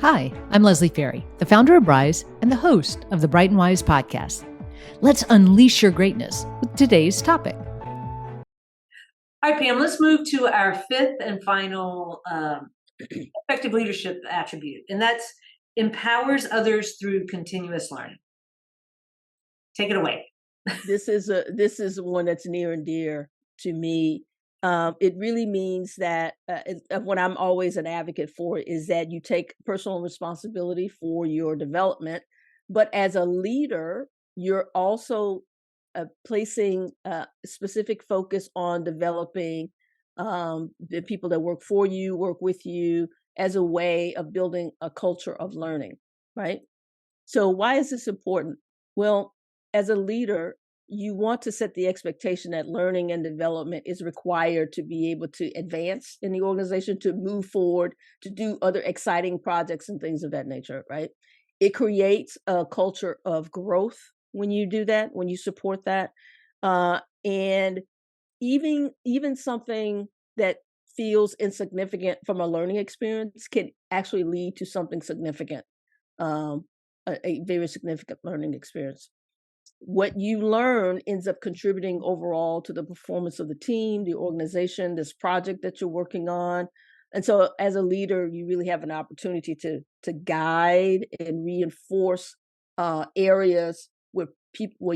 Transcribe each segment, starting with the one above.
Hi, I'm Leslie Ferry, the founder of Brize and the host of the Bright and Wise podcast. Let's unleash your greatness with today's topic. All right, Pam, let's move to our fifth and final effective leadership attribute, and that's empowers others through continuous learning. Take it away. This is one that's near and dear to me. It really means that what I'm always an advocate for is that you take personal responsibility for your development, but as a leader, you're also placing a specific focus on developing the people that work for you, work with you, as a way of building a culture of learning, right? So why is this important? Well, as a leader, you want to set the expectation that learning and development is required to be able to advance in the organization, to move forward, to do other exciting projects and things of that nature, right? It creates a culture of growth when you do that, when you support that. And even something that feels insignificant from a learning experience can actually lead to something significant, a very significant learning experience. What you learn ends up contributing overall to the performance of the team, the organization, this project that you're working on. And so as a leader, you really have an opportunity to guide and reinforce areas where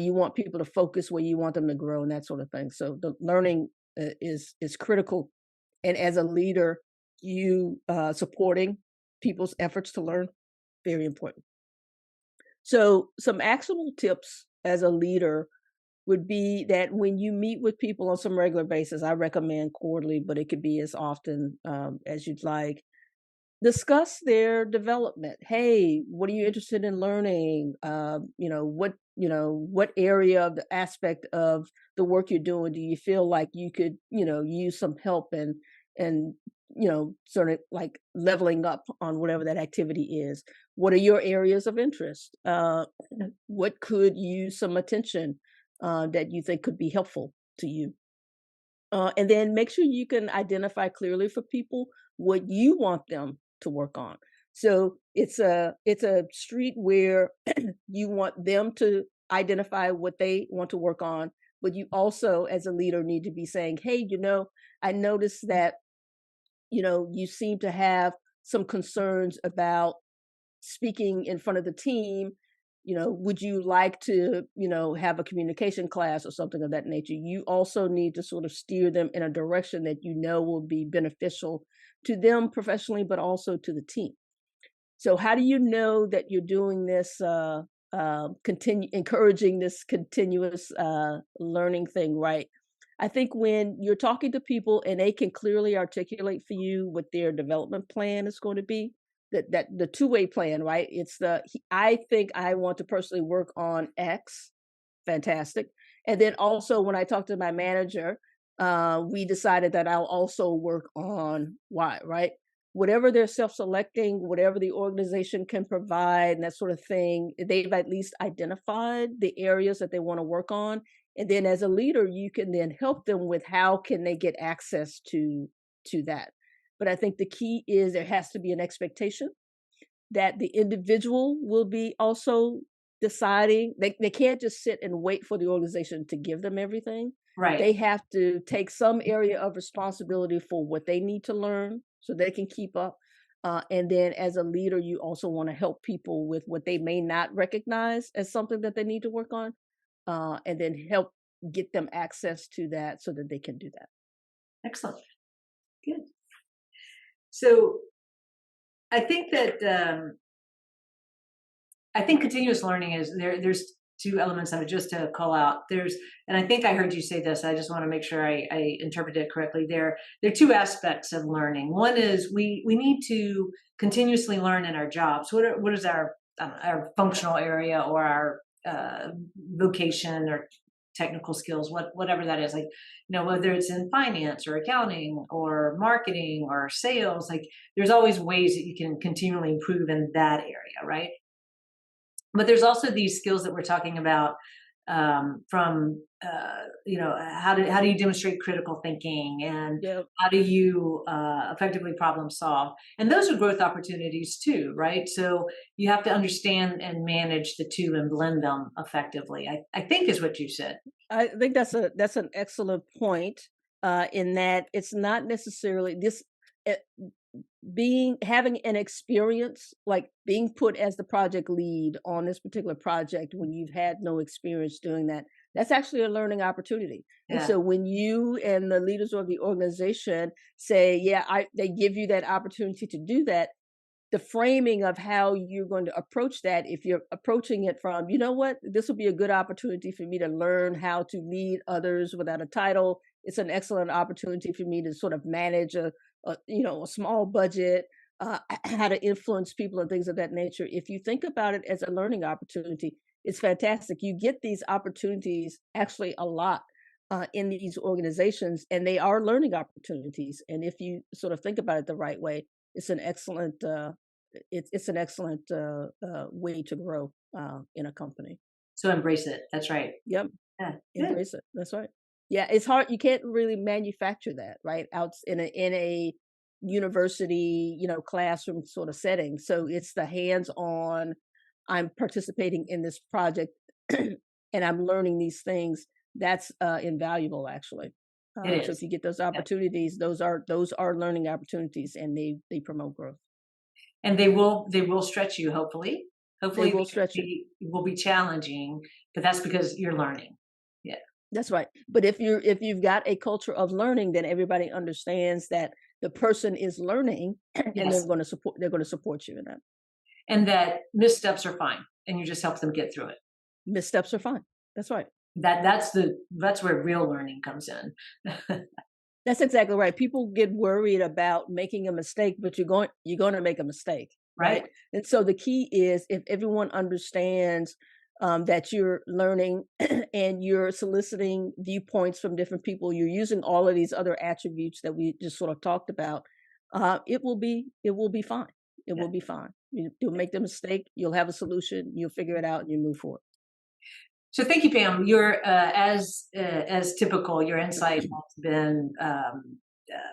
you want people to focus, where you want them to grow, and that sort of thing. So the learning is critical. And as a leader, you supporting people's efforts to learn, very important. So some actionable tips as a leader would be that when you meet with people on some regular basis, I recommend quarterly, but it could be as often as you'd like, discuss their development. Hey, what are you interested in learning? What area of the aspect of the work you're doing do you feel like you could, use some help and sort of like leveling up on whatever that activity is. What are your areas of interest? What could use some attention that you think could be helpful to you? And then make sure you can identify clearly for people what you want them to work on. So it's a street where you want them to identify what they want to work on, but you also, as a leader, need to be saying, hey, I noticed that you seem to have some concerns about speaking in front of the team. Would you like to, have a communication class or something of that nature? You also need to sort of steer them in a direction that will be beneficial to them professionally, but also to the team. So how do you know that you're doing this, encouraging this continuous learning thing, right? I think when you're talking to people and they can clearly articulate for you what their development plan is going to be, that the two-way plan, right? It's I think I want to personally work on X, fantastic. And then also when I talked to my manager, we decided that I'll also work on Y, right? Whatever they're self-selecting, whatever the organization can provide and that sort of thing, they've at least identified the areas that they want to work on. And then as a leader, you can then help them with how can they get access to that. But I think the key is there has to be an expectation that the individual will be also deciding. They can't just sit and wait for the organization to give them everything. Right. They have to take some area of responsibility for what they need to learn so they can keep up. And then as a leader, you also want to help people with what they may not recognize as something that they need to work on. And then help get them access to that so that they can do that. Excellent. Good. So I think that continuous learning is there's two elements of it, just to call out. And I think I heard you say this, I just want to make sure I interpreted it correctly. There are two aspects of learning. One is we need to continuously learn in our jobs. What is our functional area or our vocation or technical skills, whatever that is, like, whether it's in finance or accounting or marketing or sales, like there's always ways that you can continually improve in that area, right? But there's also these skills that we're talking about from how do you demonstrate critical thinking, and Yep. how do you effectively problem solve, and those are growth opportunities too, right? So you have to understand and manage the two and blend them effectively, I think is what you said. I think that's an excellent point, in that it's not necessarily this. eh, Being having an experience, like being put as the project lead on this particular project when you've had no experience doing that, that's actually a learning opportunity. And Yeah. so when you and the leaders of the organization say, yeah, they give you that opportunity to do that, the framing of how you're going to approach that, if you're approaching it from, you know what, this will be a good opportunity for me to learn how to lead others without a title. It's an excellent opportunity for me to sort of manage a small budget, how to influence people and things of that nature. If you think about it as a learning opportunity, it's fantastic. You get these opportunities actually a lot in these organizations, and they are learning opportunities. And if you sort of think about it the right way, it's an excellent it's an excellent way to grow in a company. So embrace it. That's right. Yep, Yeah. Good. embrace it. That's right. Yeah, it's hard. You can't really manufacture that, right? Out in a university, classroom sort of setting. So it's the hands-on. I'm participating in this project, and I'm learning these things. That's invaluable, actually. It So if is. you get those Yeah. opportunities, those are learning opportunities, and they promote growth. And they will stretch you, hopefully. They Hopefully will they stretch you. will be challenging, but that's because you're learning. Yeah. That's right. But if you've got a culture of learning, then everybody understands that the person is learning, and Yes. they're going to support you in that. And that missteps are fine, and you just help them get through it. Missteps are fine. That's right. That's where real learning comes in. That's exactly right. People get worried about making a mistake, but you're going to make a mistake, right? Right? And so the key is, if everyone understands that you're learning and you're soliciting viewpoints from different people, you're using all of these other attributes that we just sort of talked about. It will be fine. It Yeah. will be fine. You'll make the mistake. You'll have a solution. You'll figure it out, and you move forward. So thank you, Pam. You're as typical. Your insight has been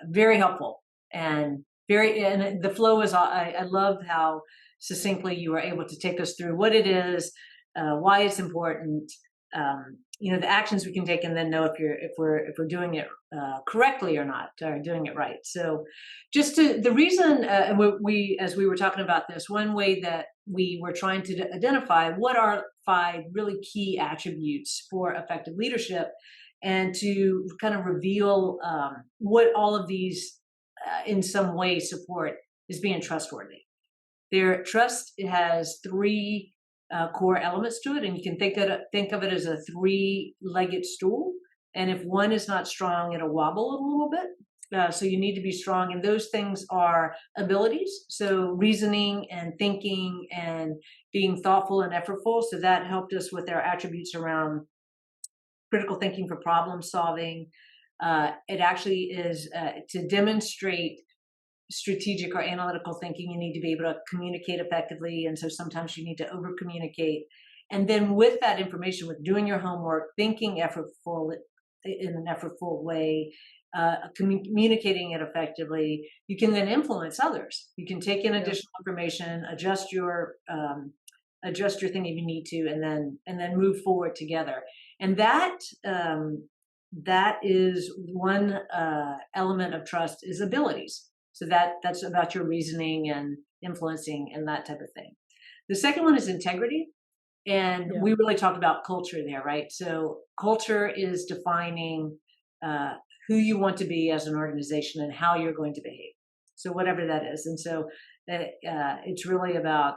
very helpful, and the flow is. I love how succinctly you were able to take us through what it is, why it's important. The actions we can take, and then know if we're doing it correctly or not, or doing it right. So, just to the reason, and we as we were talking about this, one way that we were trying to identify what are 5 really key attributes for effective leadership, and to kind of reveal what all of these in some way support is being trustworthy. Their trust has 3 core elements to it, and you can think of it as a 3-legged stool. And if one is not strong, it'll wobble a little bit. So you need to be strong, and those things are abilities. So reasoning and thinking and being thoughtful and effortful. So that helped us with our attributes around critical thinking for problem solving. It actually is to demonstrate strategic or analytical thinking, you need to be able to communicate effectively. And so sometimes you need to over communicate. And then with that information, with doing your homework, thinking in an effortful way, communicating it effectively, you can then influence others. You can take in Yeah. additional information, adjust your thing if you need to, and then move forward together. And that is one element of trust, is abilities. So that's about your reasoning and influencing and that type of thing. The second one is integrity. And Yeah. we really talked about culture there, right? So culture is defining who you want to be as an organization and how you're going to behave. So whatever that is. And so it's really about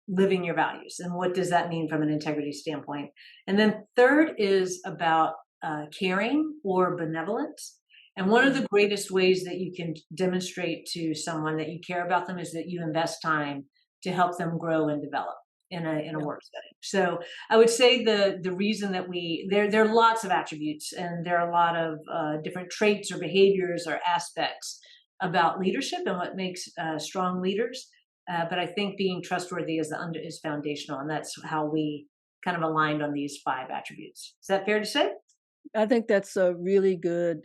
living your values, and what does that mean from an integrity standpoint. And then third is about caring or benevolence. And one of the greatest ways that you can demonstrate to someone that you care about them is that you invest time to help them grow and develop in a Yeah. work setting. So I would say the reason that there are lots of attributes, and there are a lot of different traits or behaviors or aspects about leadership and what makes strong leaders. But I think being trustworthy is foundational, and that's how we kind of aligned on these 5 attributes. Is that fair to say? I think that's a really good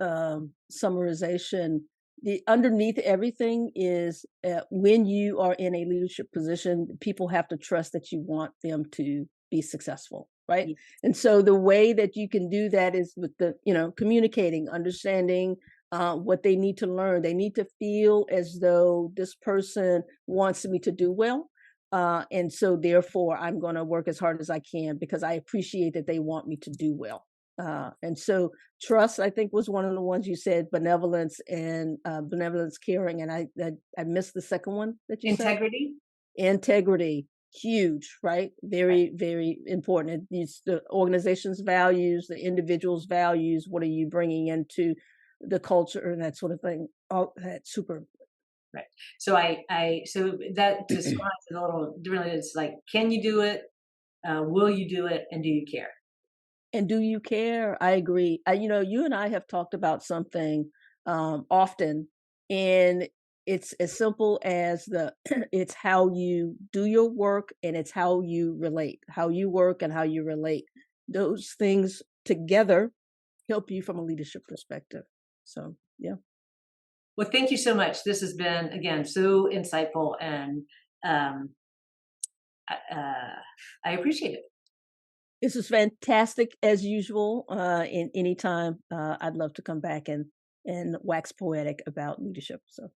summarization. The underneath everything is when you are in a leadership position, people have to trust that you want them to be successful, right? Yes. And so the way that you can do that is with the, communicating, understanding what they need to learn. They need to feel as though this person wants me to do well. And so therefore, I'm going to work as hard as I can because I appreciate that they want me to do well. And so trust, I think, was one of the ones you said, benevolence and benevolence, caring. And I missed the second one that you Integrity. said. Integrity, huge, right? Very, very important. It's the organization's values, the individual's values. What are you bringing into the culture and that sort of thing? Oh, that's super. Right. So so that describes it a little differently. It's like, can you do it? Will you do it? And do you care? And do you care? I agree. You and I have talked about something often, and it's as simple as it's how you do your work, and it's how you relate, how you work and how you relate. Those things together help you from a leadership perspective. So, yeah. Well, thank you so much. This has been, again, so insightful, and I appreciate it. This is fantastic as usual. In any time, I'd love to come back and wax poetic about leadership. So,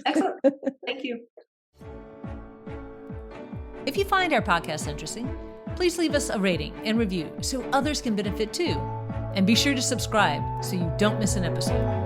excellent. Thank you. If you find our podcast interesting, please leave us a rating and review so others can benefit too. And be sure to subscribe so you don't miss an episode.